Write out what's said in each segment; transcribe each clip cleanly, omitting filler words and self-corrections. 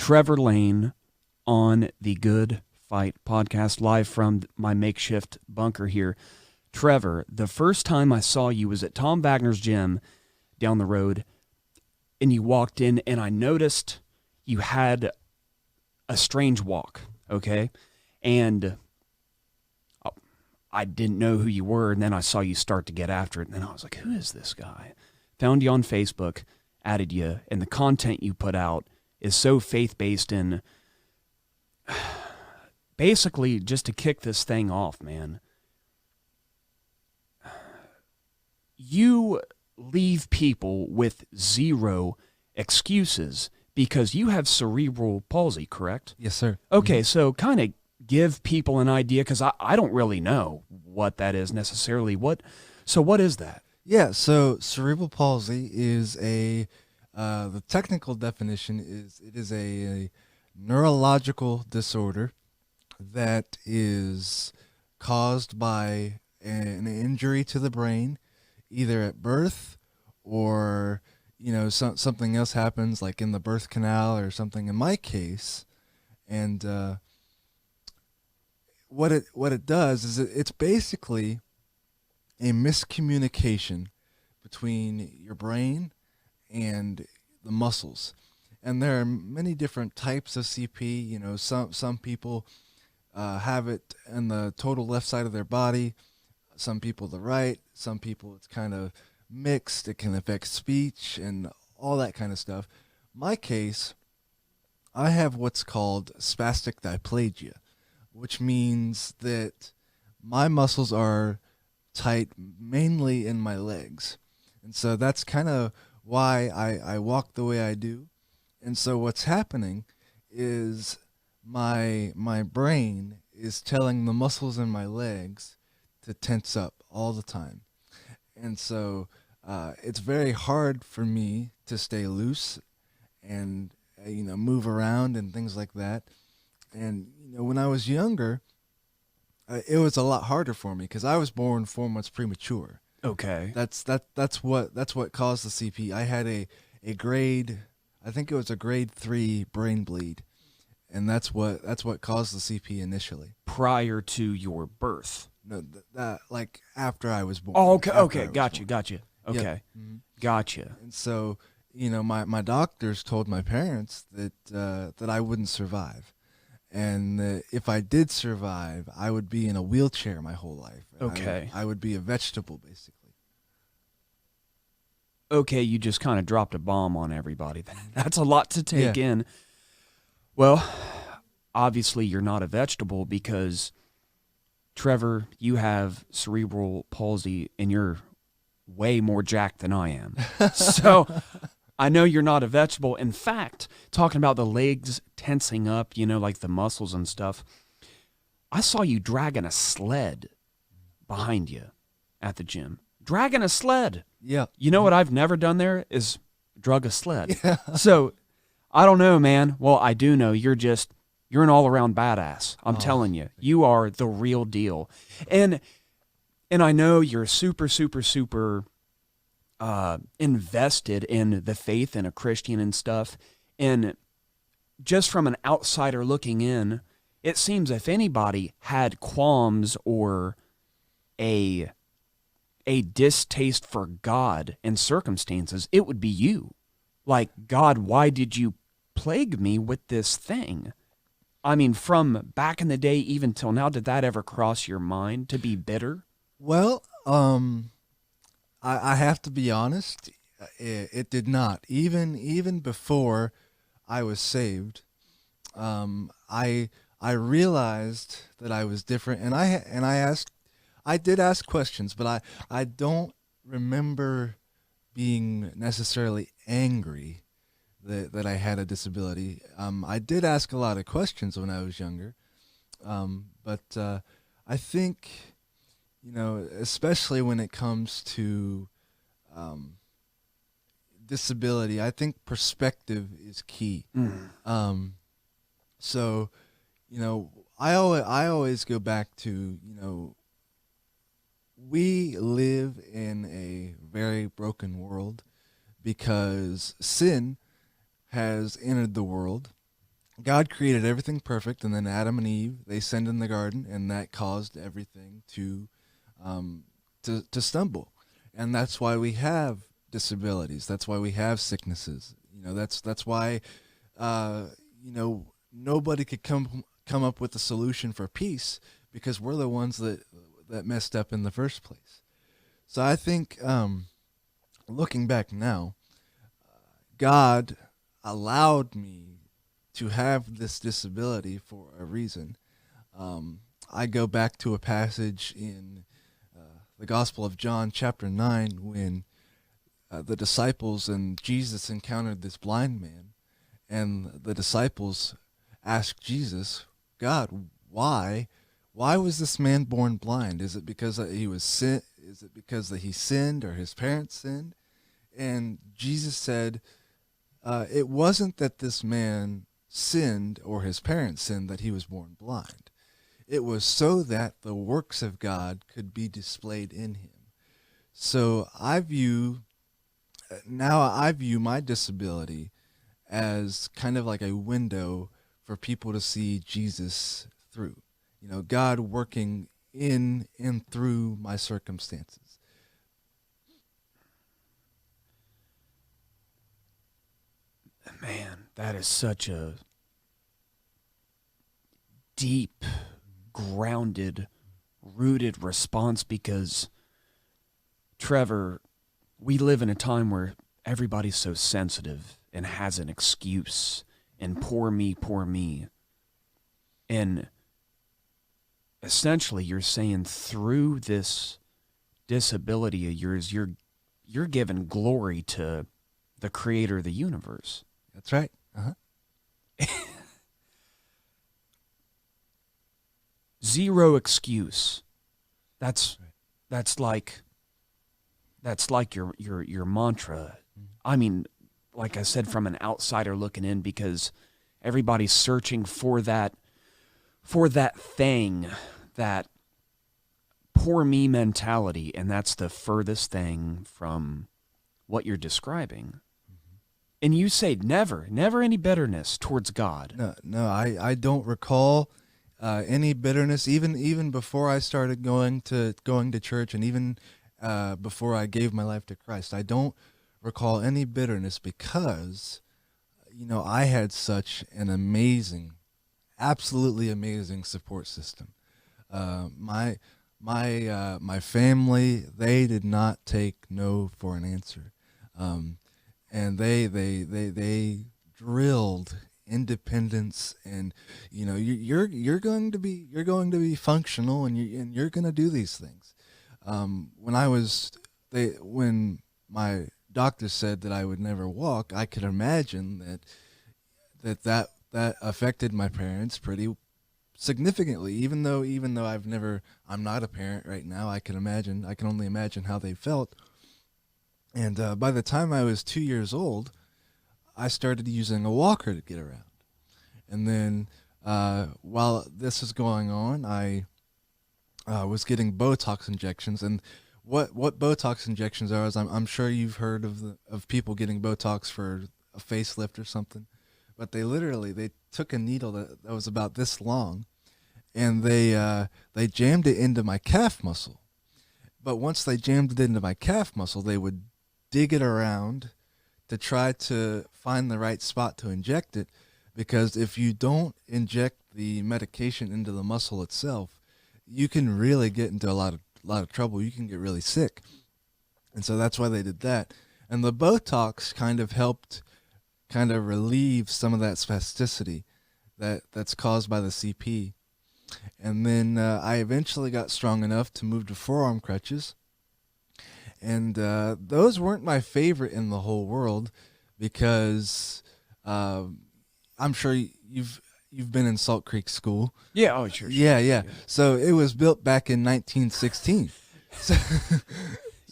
Trevor Lane on the Good Fight podcast, live from my makeshift bunker here. Trevor, the first time I saw you was at Tom Wagner's gym down the road, and you walked in, and I noticed you had a strange walk, okay? And I didn't know who you were, and then I saw you start to get after it, and then I was like, who is this guy? Found you on Facebook, added you, and the content you put out is so faith-based in basically just to kick this thing off, man. You leave people with zero excuses because you have cerebral palsy, correct? Yes, sir. Okay, so kind of give people an idea, because I don't really know what that is necessarily. What is that? Yeah, so cerebral palsy is the technical definition is it is a neurological disorder that is caused by an injury to the brain, either at birth or, something else happens like in the birth canal or something in my case. And what it does is it's basically a miscommunication between your brain and the muscles. And there are many different types of CP. Some people have it in the total left side of their body, some people the right, some people it's kind of mixed. It can affect speech and all that kind of stuff. My case, I have what's called spastic diplegia, which means that my muscles are tight mainly in my legs. And so that's kind of why I walk the way I do. And so what's happening is my brain is telling the muscles in my legs to tense up all the time. And so it's very hard for me to stay loose and move around and things like that. And when I was younger, it was a lot harder for me because I was born 4 months premature. Okay. That's what caused the CP. I had a grade, I think it was a grade 3 brain bleed, and that's what caused the CP initially. Prior to your birth. No, that like after I was born. Oh, okay, gotcha. Okay, Yep. Mm-hmm. Gotcha. And so my doctors told my parents that I wouldn't survive. And if I did survive, I would be in a wheelchair my whole life. Okay. I would be a vegetable, basically. Okay, you just kind of dropped a bomb on everybody. That's a lot to take in. Well, obviously you're not a vegetable because, Trevor, you have cerebral palsy and you're way more jacked than I am. So I know you're not a vegetable. In fact, talking about the legs tensing up, like the muscles and stuff, I saw you dragging a sled behind you at the gym. Dragging a sled. Yeah. You know what I've never done there is drug a sled. Yeah. So I don't know, man. Well, I do know you're an all-around badass. I'm telling you. You are the real deal. And I know you're super, super, super invested in the faith and a Christian and stuff. And just from an outsider looking in, it seems if anybody had qualms or a distaste for God and circumstances, it would be you. Like, God, why did you plague me with this thing? I mean, from back in the day even till now, did that ever cross your mind to be bitter? Well, I have to be honest. It did not. Even before I was saved, I realized that I was different, and I did ask questions, but I don't remember being necessarily angry that I had a disability. I did ask a lot of questions when I was younger, but I think, especially when it comes to disability, I think perspective is key. So, I always go back to, we live in a very broken world because sin has entered the world, God created everything perfect, and then Adam and Eve, they sinned in the garden, and that caused everything um, to stumble. And that's why we have disabilities. That's why we have sicknesses. That's why uh, nobody could come up with a solution for peace, because we're the ones that messed up in the first place. So I think, looking back now, God allowed me to have this disability for a reason. I go back to a passage in the Gospel of John, chapter 9, when the disciples and Jesus encountered this blind man, and the disciples asked Jesus, God, why? Why was this man born blind? Is it because he was sin? Is it because that he sinned or his parents sinned? And Jesus said, it wasn't that this man sinned or his parents sinned that he was born blind. It was so that the works of God could be displayed in him. So I view my disability as kind of like a window for people to see Jesus through. God working in and through my circumstances. Man, that is such a deep, grounded, rooted response, because, Trevor, we live in a time where everybody's so sensitive and has an excuse and poor me, poor me. And essentially you're saying through this disability of yours, you're giving glory to the creator of the universe. That's right. Uh-huh. Zero excuse. That's like your mantra. I mean, like I said, from an outsider looking in, because everybody's searching for that thing, that poor me mentality, and that's the furthest thing from what you're describing. And you say never any bitterness towards God. No, I don't recall any bitterness, even before I started going to church, and even before I gave my life to Christ. I don't recall any bitterness, because I had such an amazing, absolutely amazing support system. My family, they did not take no for an answer. And they drilled independence, and you're going to be functional, and you're going to do these things. When my doctor said that I would never walk, I could imagine that affected my parents pretty significantly. Even though I'm not a parent right now, I can only imagine how they felt. And by the time I was 2 years old, I started using a walker to get around. And then while this was going on, I was getting Botox injections. And what Botox injections are is, I'm sure you've heard of people getting Botox for a facelift or something. But they took a needle that was about this long, and they jammed it into my calf muscle. But once they jammed it into my calf muscle, they would dig it around to try to find the right spot to inject it, because if you don't inject the medication into the muscle itself, you can really get into a lot of trouble. You can get really sick. And so that's why they did that. And the Botox kind of helped relieve some of that spasticity that's caused by the CP. And then I eventually got strong enough to move to forearm crutches. And those weren't my favorite in the whole world, because I'm sure you've been in Salt Creek School. Yeah, oh sure. Yeah. So it was built back in 1916.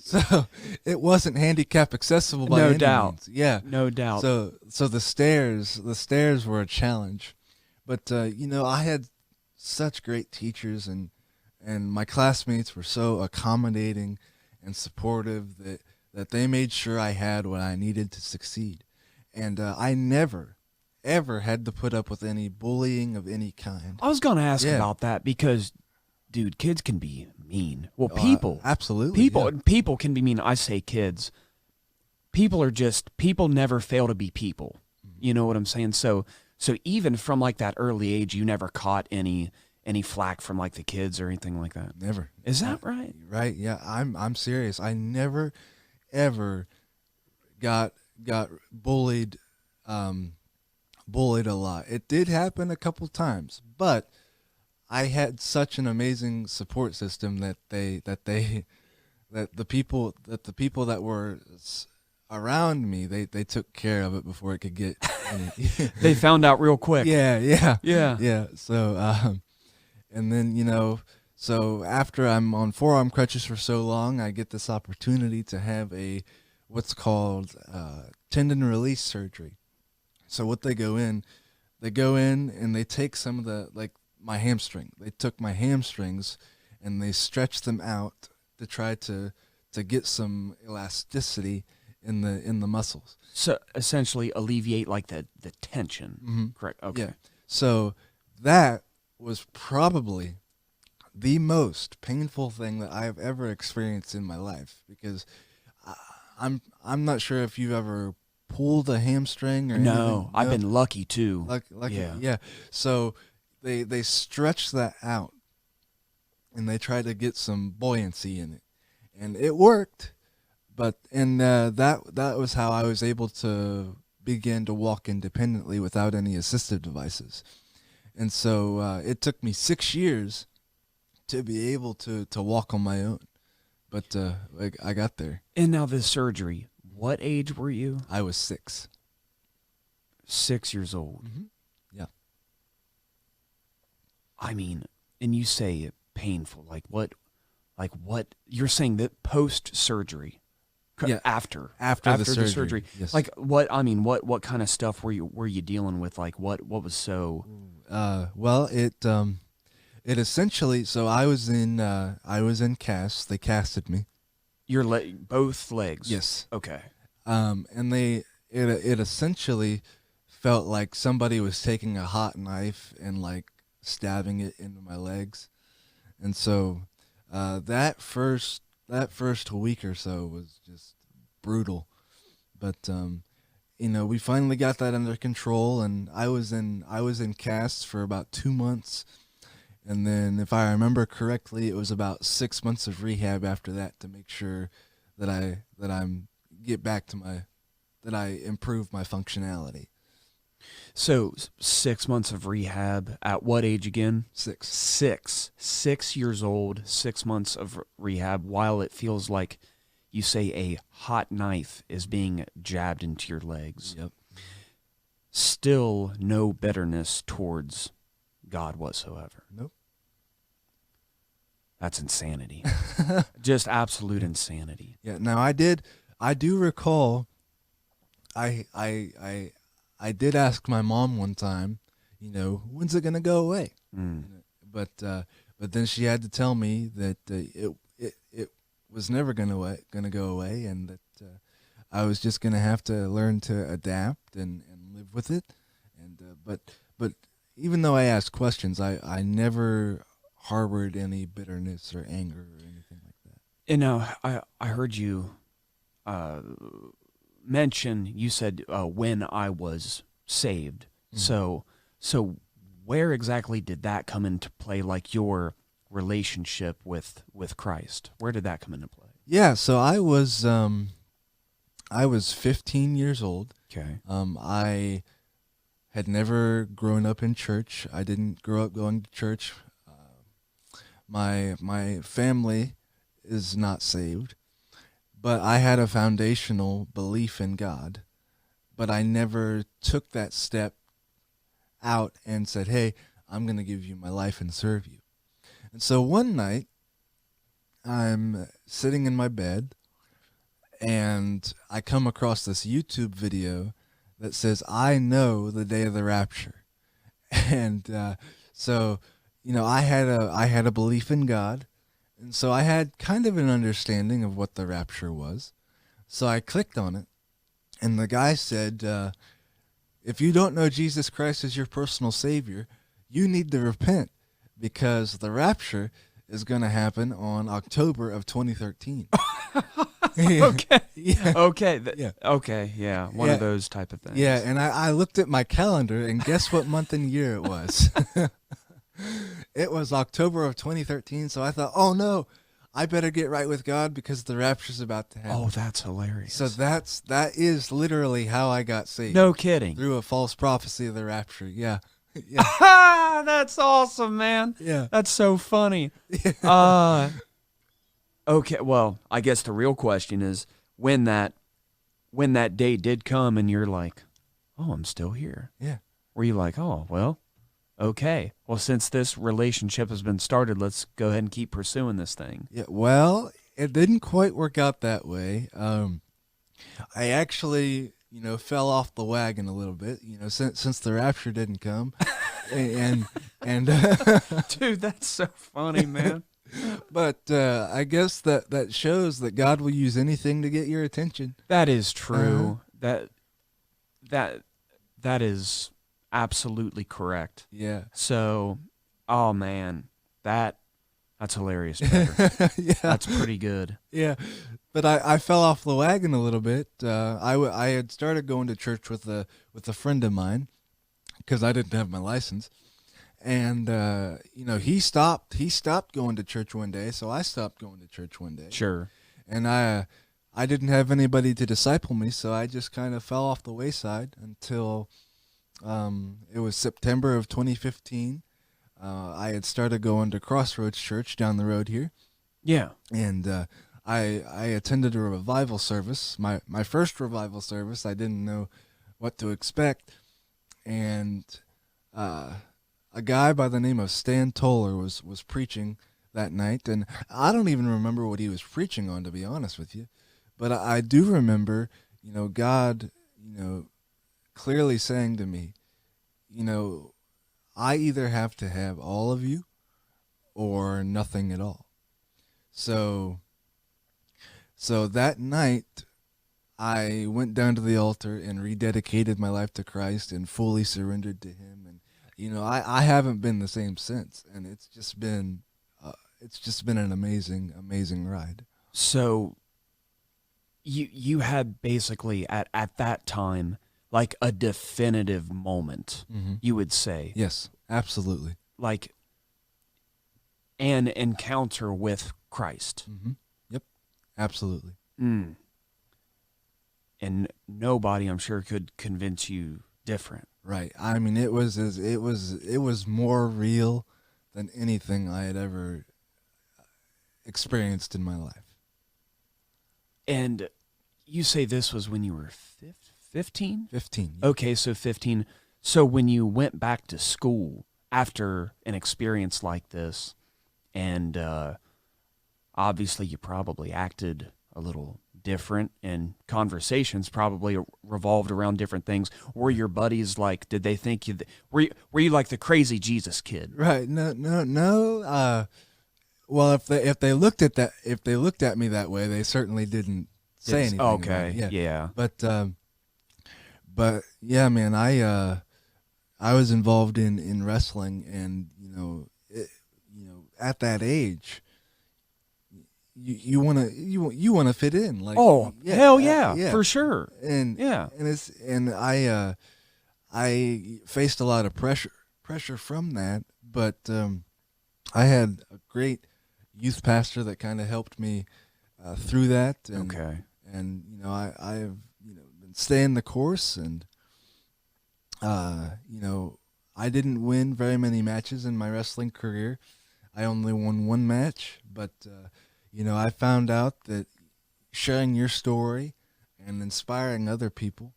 So it wasn't handicap accessible by any means. Yeah, no doubt. So the stairs were a challenge, but I had such great teachers, and my classmates were so accommodating and supportive that they made sure I had what I needed to succeed. And I never, ever had to put up with any bullying of any kind. I was gonna ask Yeah. about that because, dude, kids can be mean. Well, Absolutely. people can be mean. I say kids. People never fail to be people. You know what I'm saying? So even from like that early age, you never caught any flack from like the kids or anything like that. Never. Is that right? Right. Yeah. I'm serious. I never, ever got bullied, bullied a lot. It did happen a couple times, but I had such an amazing support system that the people that were around me, they took care of it before it could get any. They found out real quick. Yeah. So, and then, so after I'm on forearm crutches for so long, I get this opportunity to have what's called tendon release surgery. So what they go in and they take some of my hamstring. They took my hamstrings and they stretched them out to try to get some elasticity in the muscles. So essentially alleviate like the tension. Mm-hmm. Correct. Okay. Yeah. So that was probably the most painful thing that I have ever experienced in my life, because I'm not sure if you've ever pulled a hamstring or anything. No, I've been lucky too. Lucky. Yeah. So they stretch that out and they try to get some buoyancy in it, and it worked. But that was how I was able to begin to walk independently without any assistive devices. And so it took me 6 years to be able to walk on my own. But I got there. And now this surgery, what age were you? I was 6. 6 years old. Mm-hmm. Yeah. I mean, and you say painful. Like what you're saying that post-surgery? Yeah. After the surgery. Yes. Like what kind of stuff were you dealing with? Like what was so? Well, it essentially. So I was in cast. They casted me. Your both legs. Yes. Okay. And it essentially felt like somebody was taking a hot knife and like stabbing it into my legs, and so that first week or so was just brutal. But we finally got that under control, and I was in cast for about 2 months, and then if I remember correctly, it was about 6 months of rehab after that to make sure that I improve my functionality. So 6 months of rehab at what age again? 6. 6 years old, 6 months of rehab, while it feels like you say a hot knife is being jabbed into your legs. Yep. Still no bitterness towards God whatsoever. Nope. That's insanity. Just absolute insanity. Yeah. Now I do recall I did ask my mom one time, when's it gonna go away? But then she had to tell me that it was never gonna go away, and that I was just gonna have to learn to adapt and live with it. And but even though I asked questions, I never harbored any bitterness or anger or anything like that. And now I heard you mention, you said when I was saved. Mm-hmm. So where exactly did that come into play, like your relationship with Christ? Where did that come into play? Yeah, so I was 15 years old. Okay. I had never grown up in church. I didn't grow up going to church. My family is not saved. But I had a foundational belief in God, but I never took that step out and said, hey, I'm going to give you my life and serve you. And so one night, I'm sitting in my bed, and I come across this YouTube video that says, I know the day of the rapture. And so, I had a belief in God. And so I had kind of an understanding of what the rapture was. So I clicked on it, and the guy said, if you don't know Jesus Christ as your personal Savior, you need to repent, because the rapture is going to happen on October of 2013. Okay. Yeah. Okay. Yeah. Okay. Yeah. One of those type of things. Yeah, and I looked at my calendar, and guess what month and year it was? It was October of 2013, so I thought, oh no, I better get right with God because the rapture's about to happen. Oh, that's hilarious. So that is literally how I got saved. No kidding. Through a false prophecy of the rapture. Yeah. Yeah. That's awesome, man. Yeah. That's so funny. Okay, well, I guess the real question is when that day did come and you're like, oh, I'm still here. Yeah. Were you like, oh, well, okay. Well, since this relationship has been started, let's go ahead and keep pursuing this thing. Yeah. Well, it didn't quite work out that way. I actually, fell off the wagon a little bit, since the rapture didn't come. and Dude, that's so funny, man. But I guess that shows that God will use anything to get your attention. That is true. That is absolutely correct. Yeah. So, oh man, that's hilarious, Trevor. Yeah. That's pretty good. Yeah. But I fell off the wagon a little bit. I had started going to church with a friend of mine because I didn't have my license. And he stopped going to church one day, so I stopped going to church one day. Sure. And I didn't have anybody to disciple me, so I just kind of fell off the wayside until it was September of 2015. I had started going to Crossroads Church down the road here. Yeah. And I attended a revival service, my first revival service. I didn't know what to expect, and a guy by the name of Stan Toller was preaching that night, and I don't even remember what he was preaching on, to be honest with you, but I do remember, God, clearly saying to me, I either have to have all of you or nothing at all. So that night, I went down to the altar and rededicated my life to Christ and fully surrendered to Him. And I haven't been the same since, and it's just been an amazing ride. So you had basically at that time like a definitive moment, you would say. Yes, absolutely. Like an encounter with Christ. Mm-hmm. Yep, absolutely. Mm. And nobody, I'm sure, could convince you different. Right. I mean, it was more real than anything I had ever experienced in my life. And you say this was when you were 15? 15. Okay, so 15. So when you went back to school after an experience like this, and obviously you probably acted a little different, and conversations probably revolved around different things. Were your buddies like, did they think you, were you like the crazy Jesus kid? Right. No. Well, if they looked at me that way, they certainly didn't say anything. Okay. About it. Yeah. But yeah, man, I was involved in wrestling, and at that age, you wanna fit in, like, hell yeah, for sure. And I faced a lot of pressure from that, but I had a great youth pastor that kind of helped me through that. And, okay. And I've been staying the course, and I didn't win very many matches in my wrestling career. I only won one match, but I found out that sharing your story and inspiring other people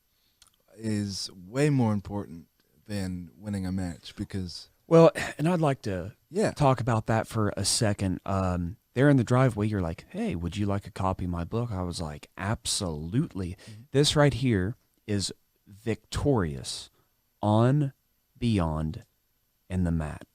is way more important than winning a match, because... Well, and I'd like to talk about that for a second. There in the driveway, you're like, hey, would you like a copy of my book? I was like, absolutely. Mm-hmm. This right here is Victorious on, Beyond, and the Mat.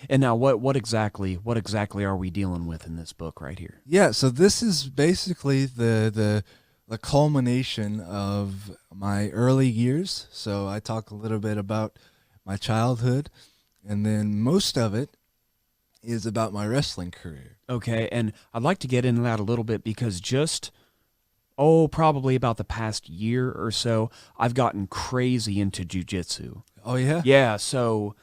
And now what exactly are we dealing with in this book right here? Yeah, so this is basically the the culmination of my early years. So I talk a little bit about my childhood, and then most of it is about my wrestling career. Okay, and I'd like to get into that a little bit because just probably about the past year or so, I've gotten crazy into jujitsu. Oh yeah, Yeah, so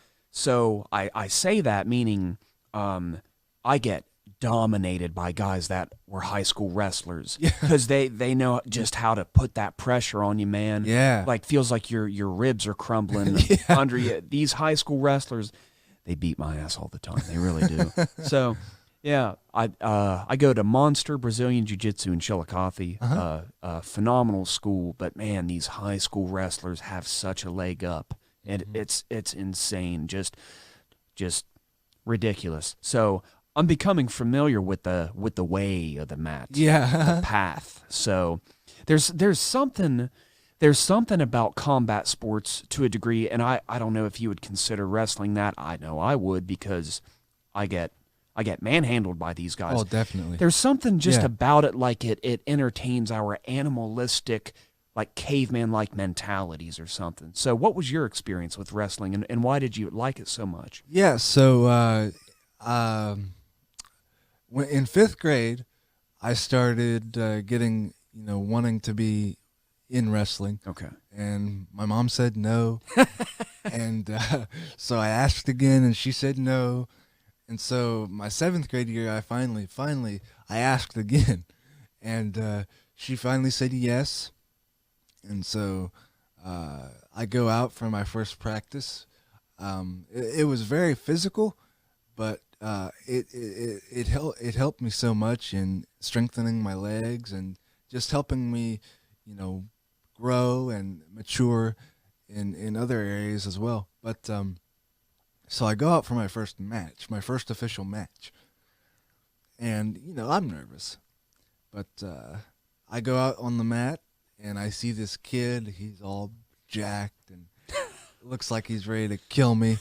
I say that meaning I get dominated by guys that were high school wrestlers Yeah. because they know just how to put that pressure on you, man. Yeah. Like feels like your ribs are crumbling Yeah. under you. These high school wrestlers, they beat my ass all the time. They really do. So yeah, I go to Monster Brazilian Jiu-Jitsu in Chillicothe, phenomenal school. But man, these high school wrestlers have such a leg up, and it's insane, just ridiculous. So I'm becoming familiar with the way of the mat, Yeah. the path. So there's something about combat sports to a degree, and I don't know if you would consider wrestling that. I know I would because I get manhandled by these guys. Oh, definitely. There's something just Yeah. about it, like it entertains our animalistic, like caveman-like mentalities or something. So what was your experience with wrestling, and why did you like it so much? Yeah. So when in 5th grade, I started getting wanting to be in wrestling. Okay. And my mom said no. And so I asked again, and she said no. And so my 7th grade year, I finally I asked again, and she finally said yes. And so I go out for my first practice. It was very physical, but it helped me so much in strengthening my legs and just helping me, grow and mature in other areas as well. But so I go out for my first match, my first official match, and I'm nervous, but I go out on the mat and I see this kid. He's all jacked and looks like he's ready to kill me,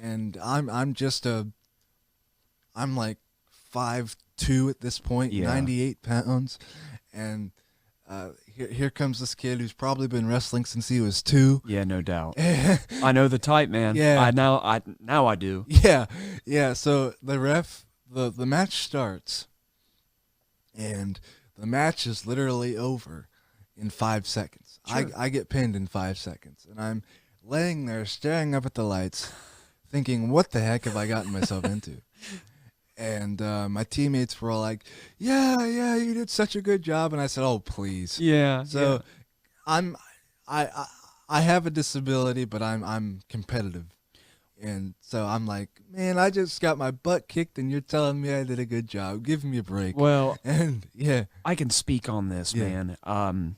and I'm like 5'2" at this point, Yeah. 98 pounds, and here comes this kid who's probably been wrestling since he was 2. Yeah, no doubt. I know the type, man. Yeah. Now I do. Yeah. So the ref, the match starts, and the match is literally over in 5 seconds. Sure. I get pinned in 5 seconds, and I'm laying there staring up at the lights, thinking, what the heck have I gotten myself into? And my teammates were all like, yeah, you did such a good job. And I said, oh, please. Yeah. So I have a disability, but I'm competitive. And so I'm like, man, I just got my butt kicked and you're telling me I did a good job. Give me a break. Well, And yeah. I can speak on this, Yeah. man.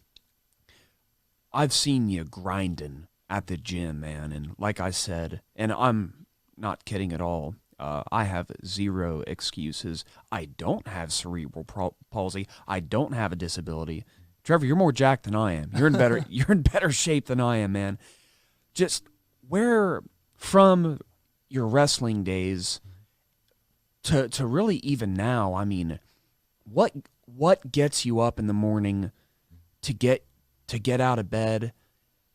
I've seen you grinding at the gym, man. And like I said, and I'm not kidding at all, I have zero excuses. I don't have cerebral palsy. I don't have a disability. Trevor, you're more jacked than I am. You're in better shape than I am, man. Just where from your wrestling days to really even now, I mean, what gets you up in the morning to get out of bed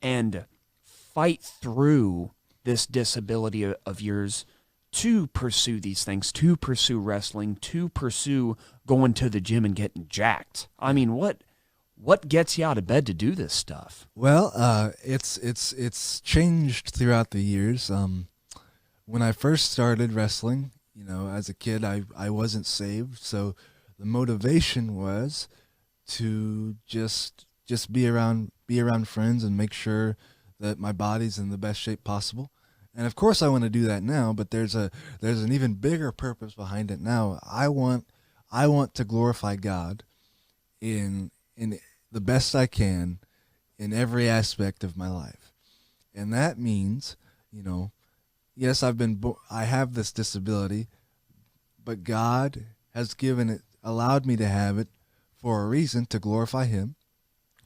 and fight through this disability of yours to pursue these things, to pursue wrestling, to pursue going to the gym and getting jacked? I mean, what gets you out of bed to do this stuff? Well, it's changed throughout the years. When I first started wrestling, as a kid, I wasn't saved, so the motivation was to just be around friends and make sure that my body's in the best shape possible. And of course I want to do that now, but there's an even bigger purpose behind it now. I want to glorify God in the best I can in every aspect of my life. And that means, yes, I have this disability, but God has allowed me to have it for a reason, to glorify him.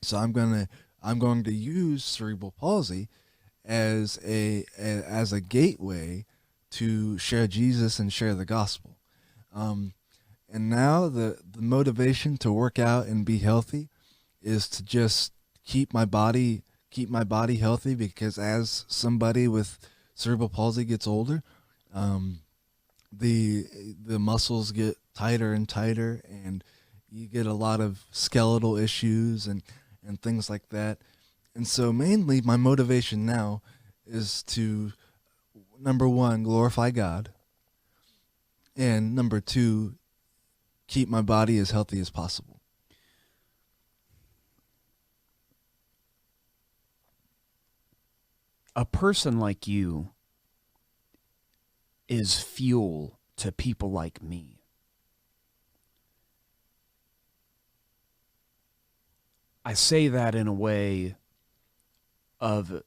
So I'm going to use cerebral palsy as a gateway to share Jesus and share the gospel. And now the motivation to work out and be healthy is to just keep my body healthy, because as somebody with cerebral palsy gets older, the muscles get tighter and tighter, and you get a lot of skeletal issues and things like that. And so mainly my motivation now is to, number one, glorify God, and number two, keep my body as healthy as possible. A person like you is fuel to people like me. I say that in a way of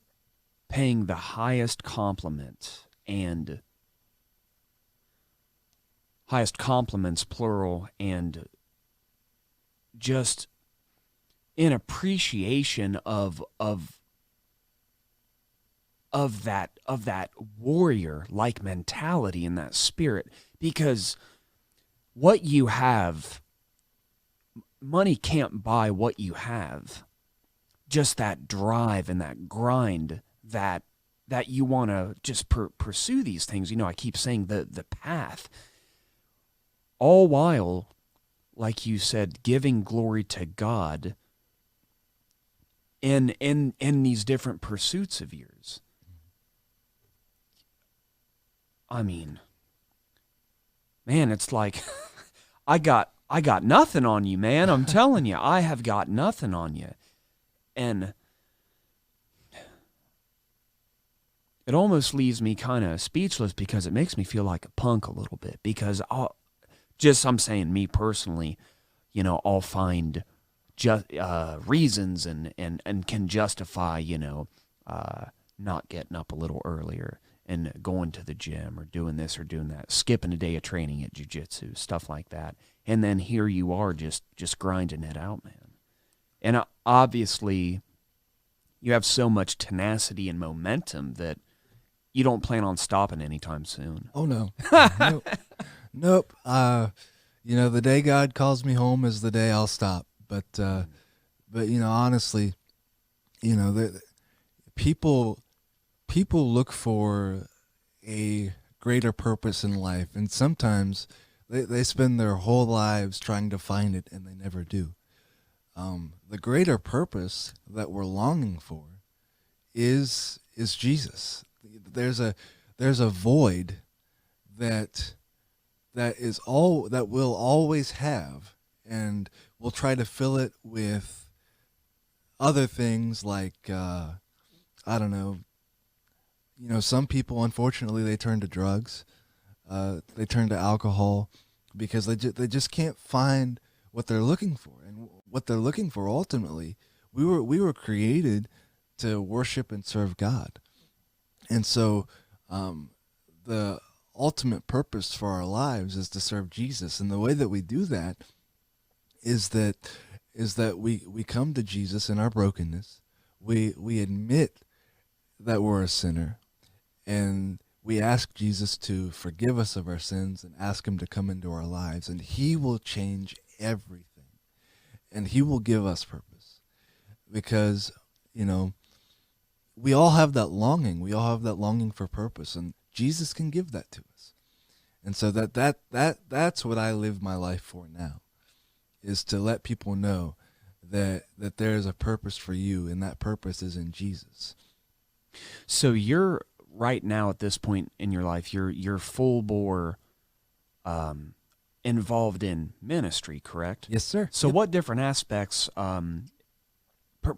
paying the highest compliment, and highest compliments, plural, and just in appreciation of that warrior-like mentality and that spirit, because what you have, money can't buy what you have. Just that drive and that grind that you want to just pursue these things. You know, I keep saying the path, all while, like you said, giving glory to God in these different pursuits of yours. I mean, man, it's like I got nothing on you, man. I'm telling you, I have got nothing on you. And it almost leaves me kind of speechless, because it makes me feel like a punk a little bit, because I'm saying me personally, you know, I'll find just reasons and can justify, you know, not getting up a little earlier and going to the gym or doing this or doing that, skipping a day of training at jiu-jitsu, stuff like that. And then here you are just grinding it out, man. And obviously you have so much tenacity and momentum that you don't plan on stopping anytime soon. Oh, no. Nope. You know, the day God calls me home is the day I'll stop. But you know, honestly, you know, people look for a greater purpose in life, and sometimes they spend their whole lives trying to find it, and they never do. The greater purpose that we're longing for is Jesus. There's a void that we'll always have, and we'll try to fill it with other things like I don't know. You know, some people, unfortunately, they turn to drugs, they turn to alcohol, because they just can't find what they're looking for. And what they're looking for, ultimately, we were created to worship and serve God. And so the ultimate purpose for our lives is to serve Jesus. And the way that we do that is that we come to Jesus in our brokenness. We admit that we're a sinner, and we ask Jesus to forgive us of our sins and ask him to come into our lives, and he will change everything, and he will give us purpose. Because, you know, we all have that longing. We all have that longing for purpose, and Jesus can give that to us. And so that's what I live my life for now, is to let people know that there is a purpose for you, and that purpose is in Jesus. So you're right now at this point in your life, you're full bore involved in ministry, correct? Yes, sir. So Yep. what different aspects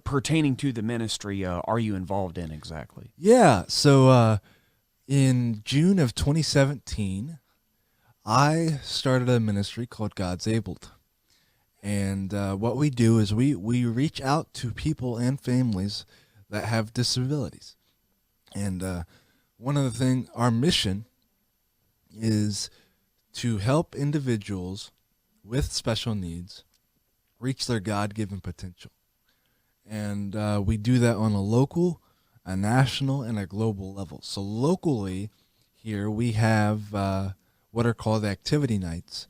pertaining to the ministry are you involved in exactly? Yeah. So in June of 2017, I started a ministry called God's Abled. And what we do is we reach out to people and families that have disabilities. And one of the things, our mission is to help individuals with special needs reach their God-given potential. And we do that on a local, a national, and a global level. So locally here we have what are called activity nights.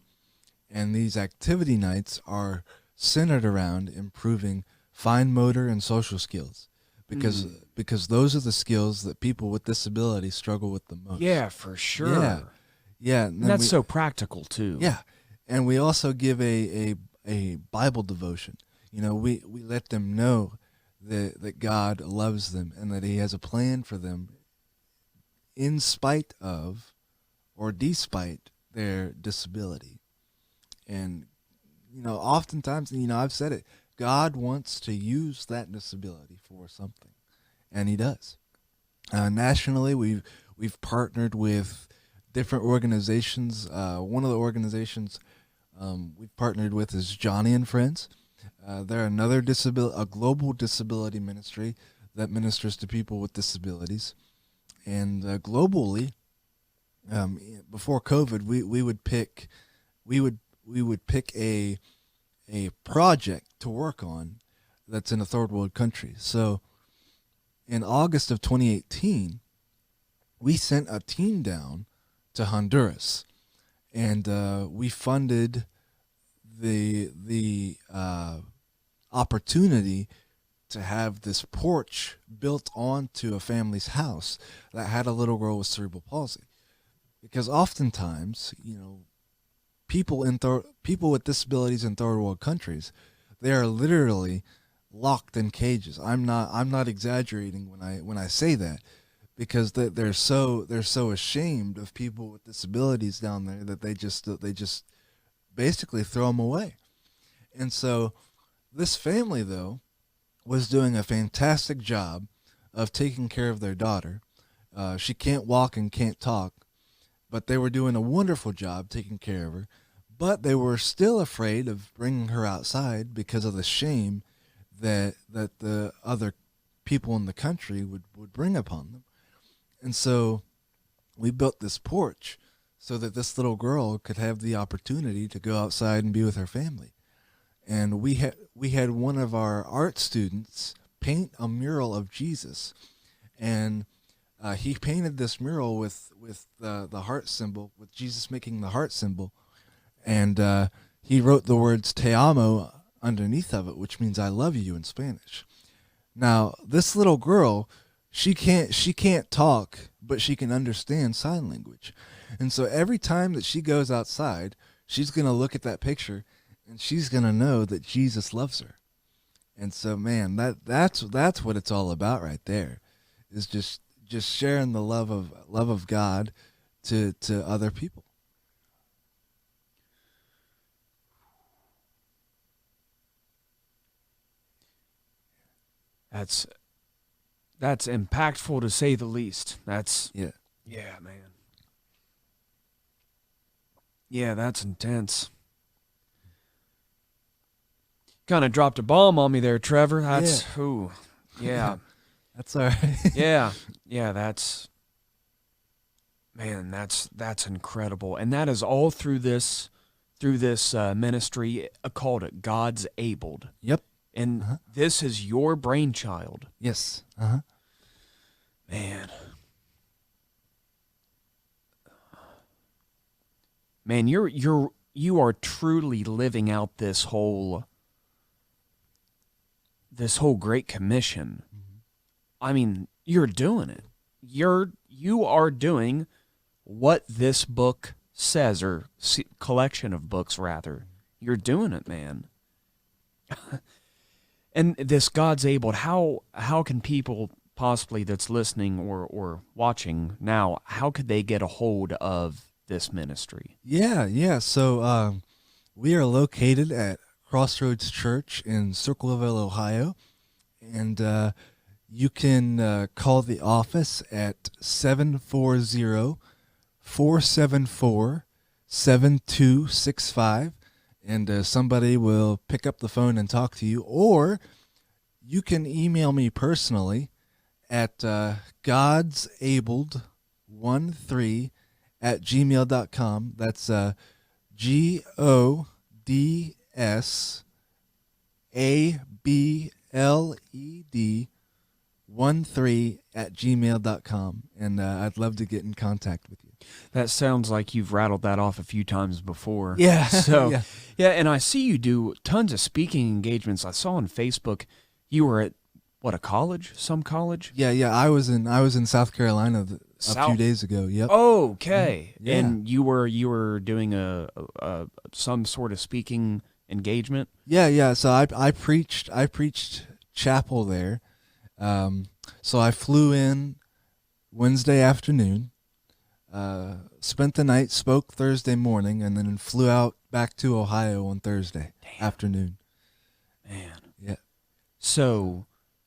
And these activity nights are centered around improving fine motor and social skills, because those are the skills that people with disabilities struggle with the most. Yeah, for sure. Yeah, And that's so practical too. Yeah, and we also give a Bible devotion. We let them know that God loves them and that He has a plan for them, in spite of or despite their disability. And oftentimes, I've said it, God wants to use that disability for something, and He does. Nationally, we've partnered with different organizations. One of the organizations we've partnered with is Johnny and Friends. They're another a global disability ministry that ministers to people with disabilities. And globally, before COVID, we would pick a project to work on that's in a third world country. So in August of 2018, we sent a team down to Honduras, and we funded the opportunity to have this porch built onto a family's house that had a little girl with cerebral palsy. Because oftentimes, people with disabilities in third world countries, they are literally locked in cages. I'm not exaggerating when I say that, because they're so ashamed of people with disabilities down there that they just basically throw them away. And so this family, though, was doing a fantastic job of taking care of their daughter. She can't walk and can't talk, but they were doing a wonderful job taking care of her. But they were still afraid of bringing her outside because of the shame that the other people in the country would bring upon them. And so we built this porch so that this little girl could have the opportunity to go outside and be with her family. And we had one of our art students paint a mural of Jesus, and he painted this mural with the heart symbol, with Jesus making the heart symbol, and he wrote the words "Te amo" underneath of it, which means "I love you" in Spanish. Now, this little girl, she can't talk, but she can understand sign language, and so every time that she goes outside, she's gonna look at that picture, and she's gonna know that Jesus loves her. And so, man, that's what it's all about right there, is just sharing the love of God to other people. That's impactful, to say the least. Yeah, man. Yeah, that's intense. Kind of dropped a bomb on me there, Trevor. That's yeah. That's all right. yeah, that's incredible, and that is all through this ministry called God's Abled. Yep. And this is your brainchild. Yes. Man, you are truly living out this whole Great Commission. I mean, you're doing it. You are doing what this book says, or collection of books rather. You're doing it, man. And this God's Able, how can people possibly that's listening or watching now, how could they get a hold of this ministry? Yeah. So we are located at Crossroads Church in Circleville, Ohio, and you can call the office at 740-474-7265, and somebody will pick up the phone and talk to you. Or you can email me personally at godsabled13@gmail.com. That's GODSABLED13@gmail.com, and I'd love to get in contact with you. That sounds like you've rattled that off a few times before. Yeah. So yeah, and I see you do tons of speaking engagements. I saw on Facebook You were at what, a college? Some college? Yeah. I was in South Carolina a few days ago. Yep. Oh, okay. Yeah. And you were doing a some sort of speaking engagement? Yeah. So I preached chapel there. So I flew in Wednesday afternoon, spent the night, spoke Thursday morning, and then flew out back to Ohio on Thursday afternoon. Man. Yeah. So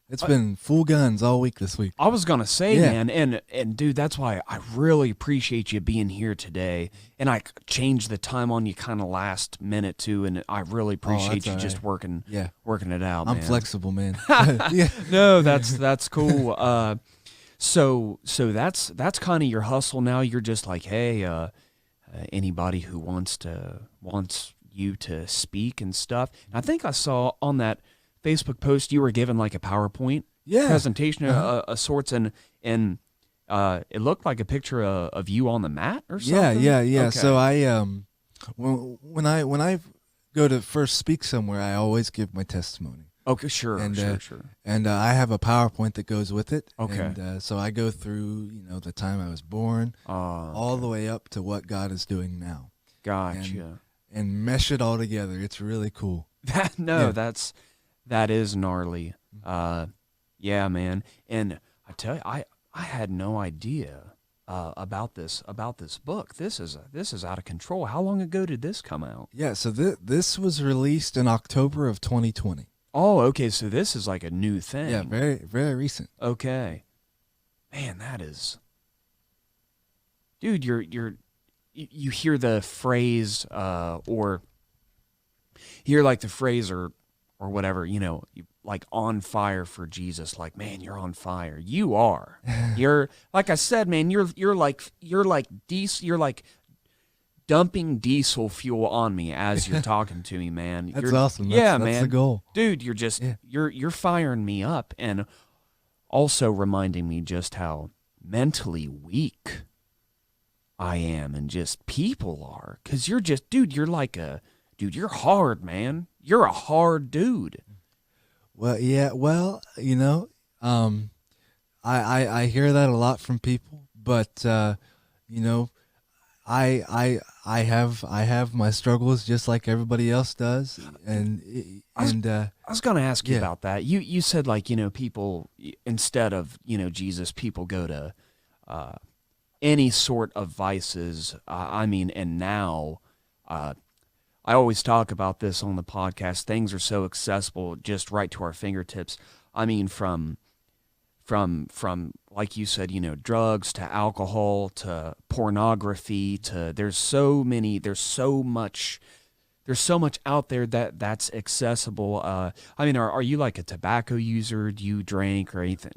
it's been full guns all week this week. I was gonna say, man, and dude, that's why I really appreciate you being here today. And I changed the time on you kind of last minute too, and I really appreciate you just working it out. I'm man. Flexible, man. Yeah. No, that's cool. So that's kind of your hustle now. You're just like, hey, anybody who wants you to speak and stuff. And I think I saw on that Facebook post you were given like a PowerPoint presentation of sorts, and it looked like a picture of you on the mat or something. Yeah. Okay. So I when I go to first speak somewhere, I always give my testimony. Okay, sure. And I have a PowerPoint that goes with it. Okay. And so I go through, the time I was born, all the way up to what God is doing now. Gotcha. And mesh it all together. It's really cool. That is gnarly. Yeah, man. And I tell you, I had no idea about this book. This is out of control. How long ago did this come out? Yeah, so this was released in October of 2020. Oh, okay. So this is like a new thing. Yeah, very, very recent. Okay. Man, that is. Dude, you hear the phrase, or hear like the phrase or whatever, like on fire for Jesus. Like, man, you're on fire. You are. You're, like I said, man. You're like dumping diesel fuel on me as you're talking to me, man. That's awesome. Man. That's the goal. Dude, you're just you're firing me up, and also reminding me just how mentally weak I am and just people are. Cause you're just, dude, you're hard, man. You're a hard dude. Well, yeah, I hear that a lot from people, but I have my struggles just like everybody else does, and I was going to ask you about that. You said, like, people, instead of Jesus, people go to any sort of vices. And now I always talk about this on the podcast. Things are so accessible, just right to our fingertips. I mean, from like you said, drugs to alcohol to pornography to there's so much out there that's accessible. Are you like a tobacco user? Do you drink or anything?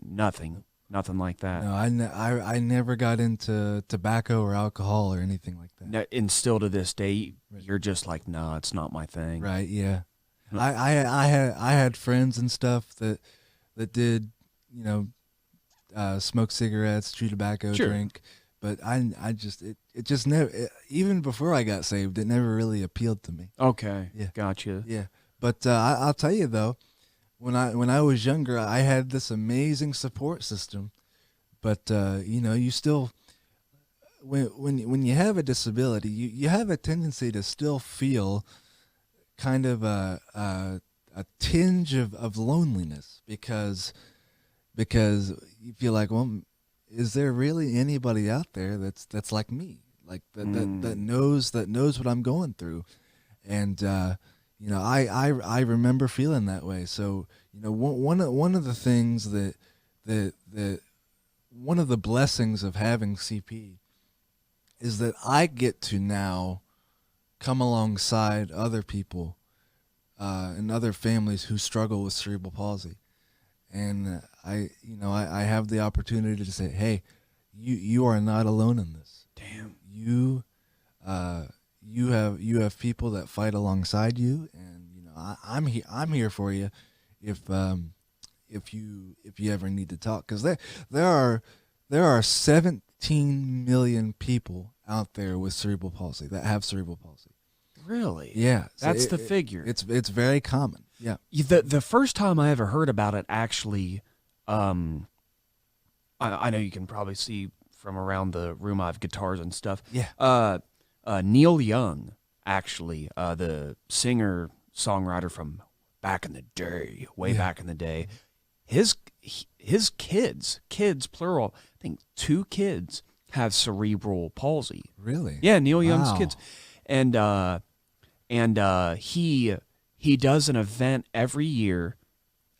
Nothing like that. No, I never got into tobacco or alcohol or anything like that. No, and still to this day, you're just like, no, it's not my thing. Right? Yeah. I had friends and stuff that did, smoke cigarettes, chew tobacco, drink, but I just never, even before I got saved, it never really appealed to me. Okay. Yeah. Gotcha. Yeah. But I'll tell you though, when I was younger, I had this amazing support system, but you still, when you have a disability, you have a tendency to still feel kind of a tinge of loneliness because you feel like, well, is there really anybody out there that's like me, like that knows what I'm going through, and I remember feeling that way. So one of the things that one of the blessings of having CP is that I get to now come alongside other people and other families who struggle with cerebral palsy. And I have the opportunity to say, hey, you are not alone in this. Damn. You have people that fight alongside you, and I'm here for you if you ever need to talk, because there are 17 million people out there with cerebral palsy that have cerebral palsy. Really? Yeah, so That's the figure. It's very common. Yeah. The first time I ever heard about it, actually, I know you can probably see from around the room I have guitars and stuff. Yeah. Neil Young, actually, the singer-songwriter from back in the day, way back in the day, his kids, plural, I think 2 kids have cerebral palsy. Really? Yeah, Neil Young's Wow. kids. And he does an event every year,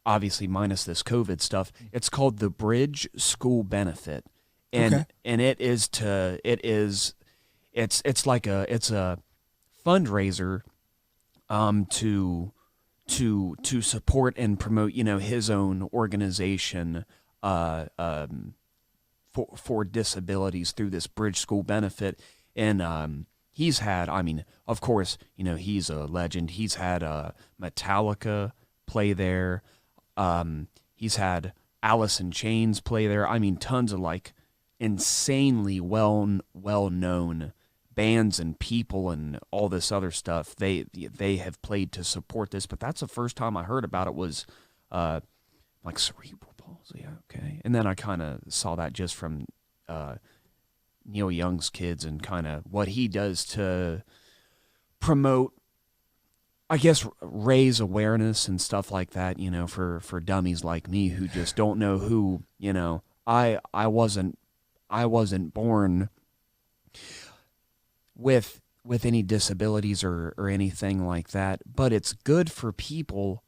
obviously minus this COVID stuff. It's called the Bridge School Benefit. And it's like a fundraiser to support and promote, his own organization for disabilities through this Bridge School Benefit. And he's had, of course, he's a legend. He's had Metallica play there. He's had Alice in Chains play there. Tons of like insanely well-known bands and people and all this other stuff. They have played to support this, but that's the first time I heard about it was like cerebral palsy. Okay, and then I kind of saw that just from Neil Young's kids and kind of what he does to promote, I guess, raise awareness and stuff like that, for dummies like me who just don't know who, I wasn't born with any disabilities or anything like that, but it's good for people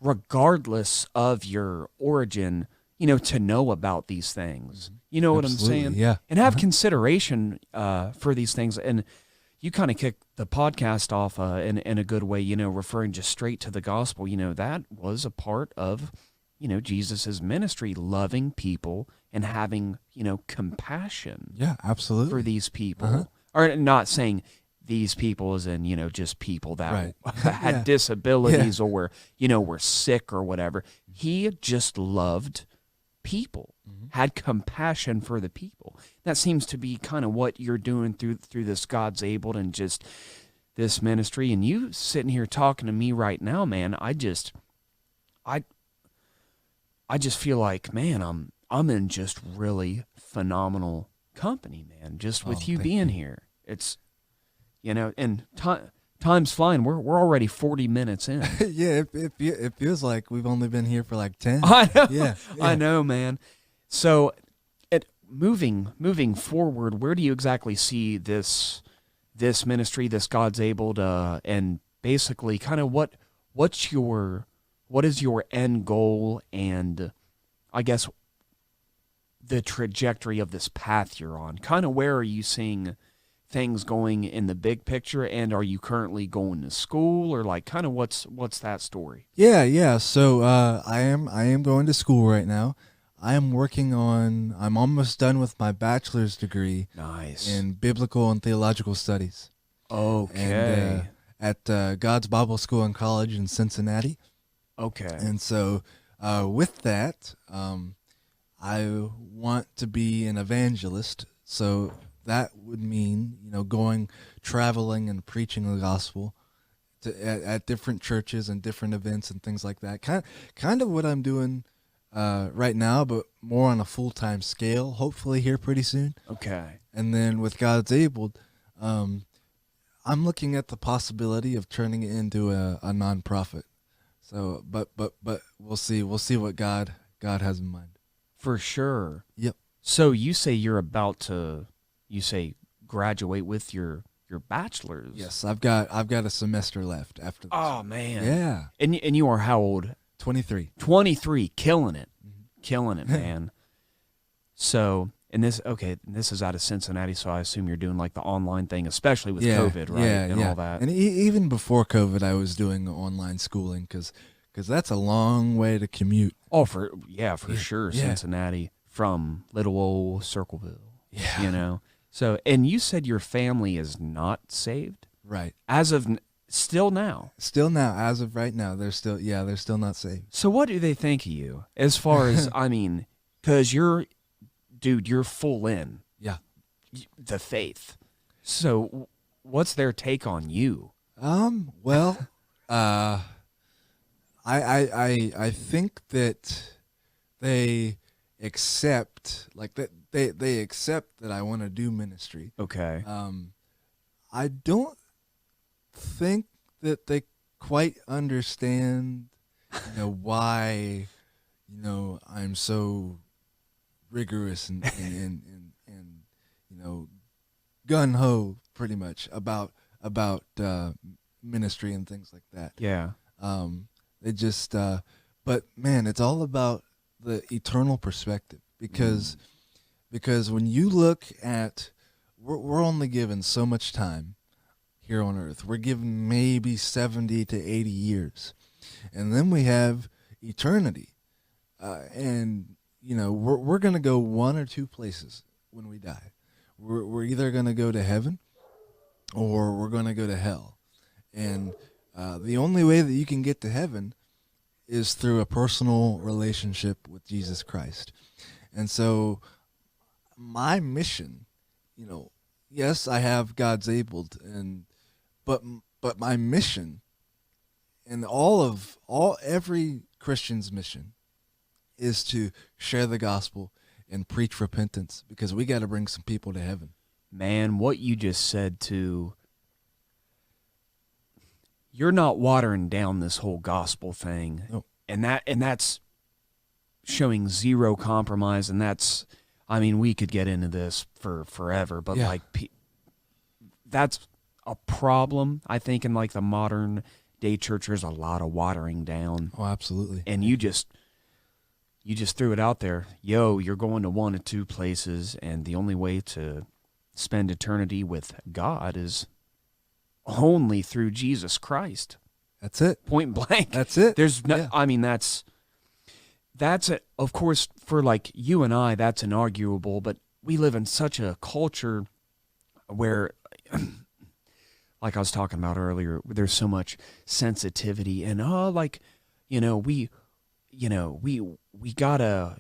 regardless of your origin, to know about these things. You know what Absolutely, I'm saying? yeah. And have consideration for these things. And you kind of kicked the podcast off in a good way, referring just straight to the gospel. That was a part of, Jesus's ministry, loving people and having, compassion. Yeah, absolutely. For these people. Or not saying these people as in, just people that had disabilities or were sick or whatever. He just loved people, had compassion for the people. That seems to be kind of what you're doing through this God's Able and just this ministry. And you sitting here talking to me right now, man, I just feel like, man, I'm in just really phenomenal company, man, just with you being here. It's, and time's flying. We're already 40 minutes in. Yeah, it feels like we've only been here for like 10. I know. Yeah. I know, man. So, moving forward, where do you exactly see this ministry, this God's Able to, and basically kind of what is your end goal, and I guess the trajectory of this path you're on? Kind of where are you seeing things going in the big picture, and are you currently going to school, or like kind of what's that story? Yeah. So I am going to school right now. I'm almost done with my bachelor's degree. Nice. In biblical and theological studies. Okay. And, at God's Bible School and College in Cincinnati. Okay. And so with that, I want to be an evangelist. So that would mean, traveling and preaching the gospel at different churches and different events and things like that. Kind of what I'm doing right now, but more on a full-time scale, hopefully here pretty soon. Okay. And then with God's Able, I'm looking at the possibility of turning it into a nonprofit. So, but we'll see what God has in mind. For sure. Yep. So you say you're about to, graduate with your bachelor's? Yes, I've got a semester left after this. Oh man. Yeah. And you are how old? 23. 23, killing it. Killing it, man. So, and this is out of Cincinnati, so I assume you're doing like the online thing, especially with COVID, right? Yeah, and all that. And even before COVID, I was doing online schooling because that's a long way to commute. Oh, for sure, yeah. Cincinnati from little old Circleville. Yeah. So, and you said your family is not saved? Right. As of still now? Still now, as of right now, they're still not saved. So what do they think of you? As far as, because you're full in. Yeah. The faith. So what's their take on you? Well, I think that they accept like that they accept that I want to do ministry. Okay. I don't think that they quite understand, why, I'm so rigorous and gun ho pretty much about ministry and things like that. Yeah. It just, but man, it's all about the eternal perspective because when you look at, we're only given so much time here on earth. We're given maybe 70 to 80 years, and then we have eternity, and we're gonna go one or two places when we die. We're either gonna go to heaven or we're gonna go to hell, and the only way that you can get to heaven is through a personal relationship with Jesus Christ. And so my mission, yes, I have God's abled, but my mission and every Christian's mission is to share the gospel and preach repentance, because we got to bring some people to heaven. Man, what you just said too, you're not watering down this whole gospel thing. No. And that's showing zero compromise, and that's, I mean, we could get into this for forever, but Yeah. that's a problem, I think, in like the modern day church. There's a lot of watering down. Oh, absolutely. And you just threw it out there. Yo, you're going to one of two places, and the only way to spend eternity with God is only through Jesus Christ. That's it. Point blank. That's it. There's no, Yeah. I mean, that's of course, for like you and I, that's inarguable, but we live in such a culture where, like I was talking about earlier, there's so much sensitivity and, we gotta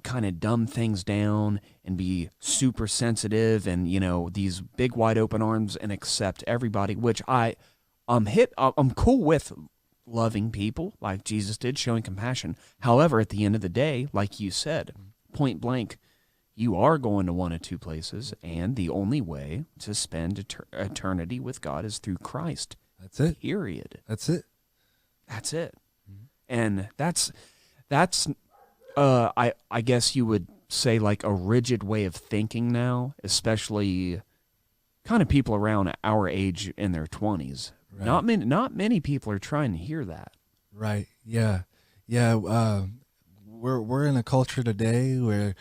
kind of dumb things down and be super sensitive and, these big wide open arms and accept everybody, which I'm cool with loving people like Jesus did, showing compassion. However, at the end of the day, like you said, point blank, you are going to one of two places, and the only way to spend eternity with God is through Christ. That's it. Period. That's it. That's it. And that's I guess you would say like a rigid way of thinking now, especially kind of people around our age in their 20s. Right. Not many people are trying to hear that. Right. Yeah. Yeah. We're in a culture today where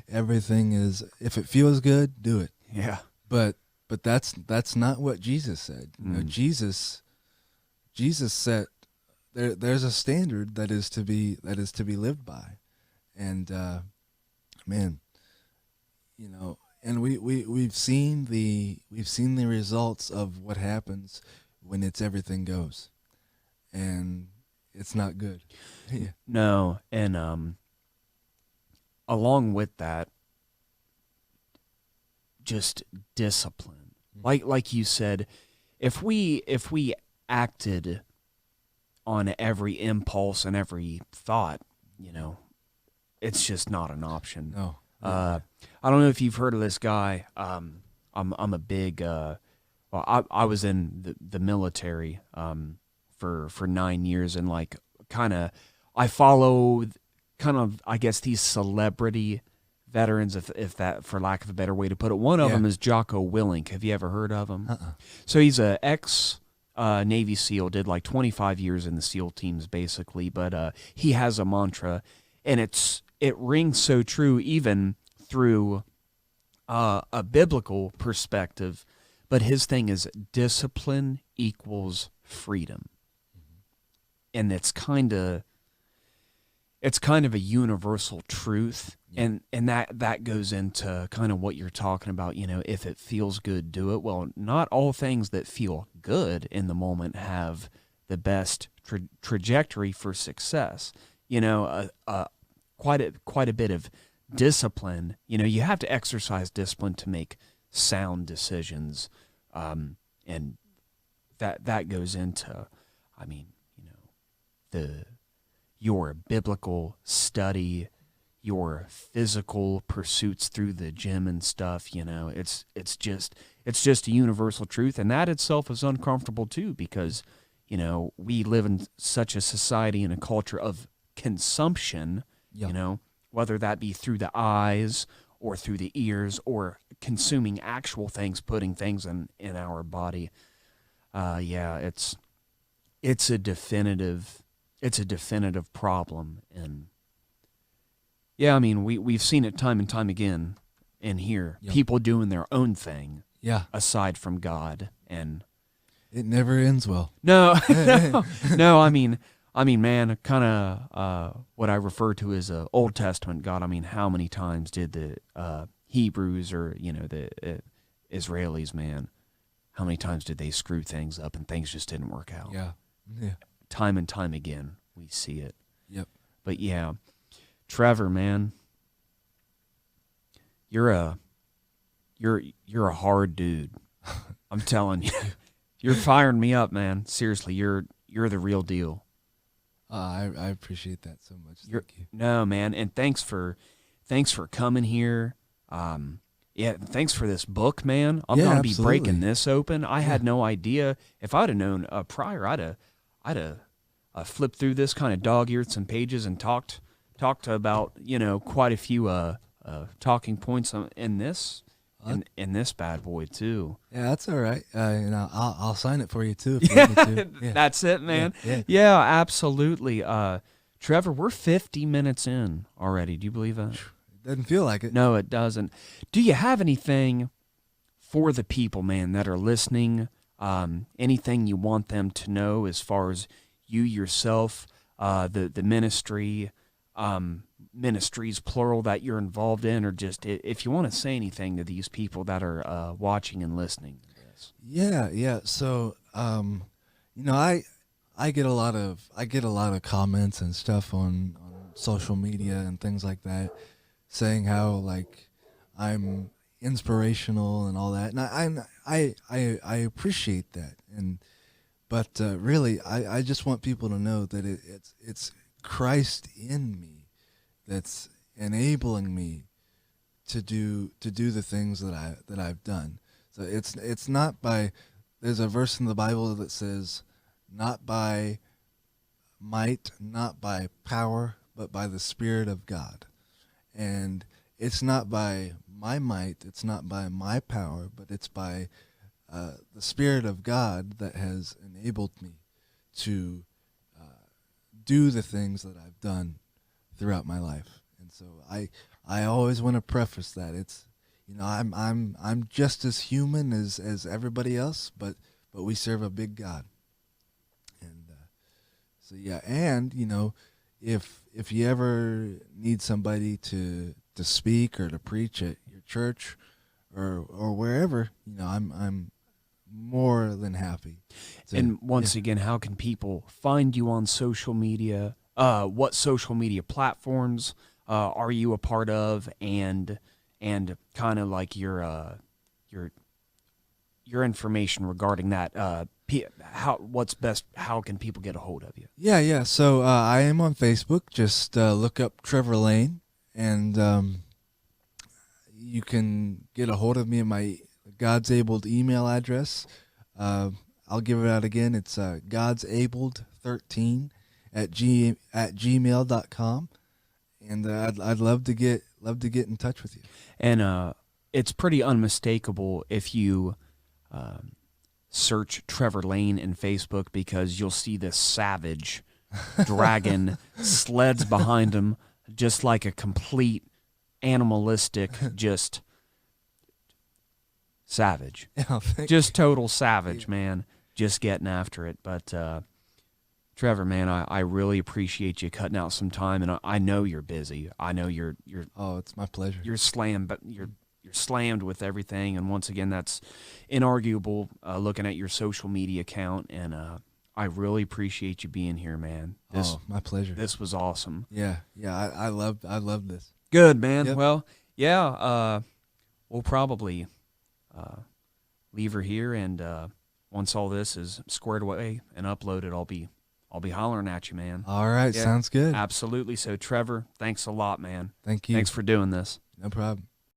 everything is, if it feels good, do it. Yeah. But that's not what Jesus said. Jesus said there's a standard that is to be lived by, and man, and we've seen the results of what happens when it's everything goes, and it's not good. Yeah. No, and along with that, just discipline. Like you said, if we acted on every impulse and every thought, it's just not an option. No. I don't know if you've heard of this guy. I'm a big I was in the military for 9 years, and like I follow I guess these celebrity veterans, if that, for lack of a better way to put it. One of them is Jocko Willing. Have you ever heard of him? So he's a ex Navy SEAL, did like 25 years in the SEAL teams basically, but he has a mantra, and it rings so true even through a biblical perspective. But his thing is discipline equals freedom, and it's kind of a universal truth. And that goes into kind of what you're talking about, if it feels good, do it. Well, not all things that feel good in the moment have the best trajectory for success. Quite a bit of discipline. You have to exercise discipline to make sound decisions. And and that goes into, I mean, your biblical study, your physical pursuits through the gym and stuff. It's just a universal truth, and that itself is uncomfortable too, because we live in such a society and a culture of consumption. Yep. Whether that be through the eyes or through the ears or consuming actual things, putting things in our body. It's a definitive problem. And yeah, I mean, we've seen it time and time again in here. Yep. People doing their own thing. Yeah. Aside from God, and it never ends well. No. I mean, man, kind of what I refer to as a Old Testament God. I mean, how many times did the Hebrews or the Israelis, man, how many times did they screw things up and things just didn't work out? Yeah. Time and time again, we see it. Yep. But yeah, Trevor, man, you're a hard dude. I'm telling you, you're firing me up, man. Seriously, you're the real deal. I appreciate that so much. Thank you. No, man, and thanks for coming here. Thanks for this book, man. I'm gonna be breaking this open. I had no idea. If I'd have known prior, I'd have flipped through this, kind of dog-eared some pages and talked about quite a few talking points in this. In this bad boy too. Yeah, that's all right. I'll sign it for you too. If you need me to. Yeah. That's it, man. Yeah, absolutely. Trevor, we're 50 minutes in already. Do you believe that? It doesn't feel like it. No, it doesn't. Do you have anything for the people, man, that are listening? Anything you want them to know as far as you yourself, the ministry, ministries plural that you're involved in, or just if you want to say anything to these people that are watching and listening? Yeah. So, I get a lot of comments and stuff on social media and things like that, saying how like I'm inspirational and all that, and I appreciate that, but really I just want people to know that it's Christ in me that's enabling me to do the things that I've done. So it's not by, there's a verse in the Bible that says, not by might, not by power, but by the Spirit of God. And it's not by my might, it's not by my power, but it's by the Spirit of God that has enabled me to do the things that I've done throughout my life. And so I always want to preface that it's, I'm just as human as everybody else, but we serve a big God. And so yeah, and if you ever need somebody to speak or to preach at your church or wherever, I'm more than happy. And once again, how can people find you on social media? What social media platforms are you a part of, and kind of like your information regarding that? What's best? How can people get a hold of you? Yeah. So I am on Facebook. Just look up Trevor Lane, and you can get a hold of me at my God's Abled email address. I'll give it out again. It's godsabled13 at gmail.com, and I'd love to get in touch with you. And it's pretty unmistakable if you search Trevor Lane in Facebook, because you'll see this savage dragon sleds behind him, just like a complete animalistic, just savage. Yeah, just total savage, man. Just getting after it. But Trevor, man, I really appreciate you cutting out some time, and I know you're busy. I know you're. Oh, it's my pleasure. You're slammed, but you're slammed with everything, and once again, that's inarguable. Looking at your social media account, and I really appreciate you being here, man. My pleasure. This was awesome. Yeah. I love this. Good, man. Yep. Well, yeah. We'll probably leave her here, and once all this is squared away and uploaded, I'll be hollering at you, man. All right, Yeah, sounds good. Absolutely. So, Trevor, thanks a lot, man. Thank you. Thanks for doing this. No problem.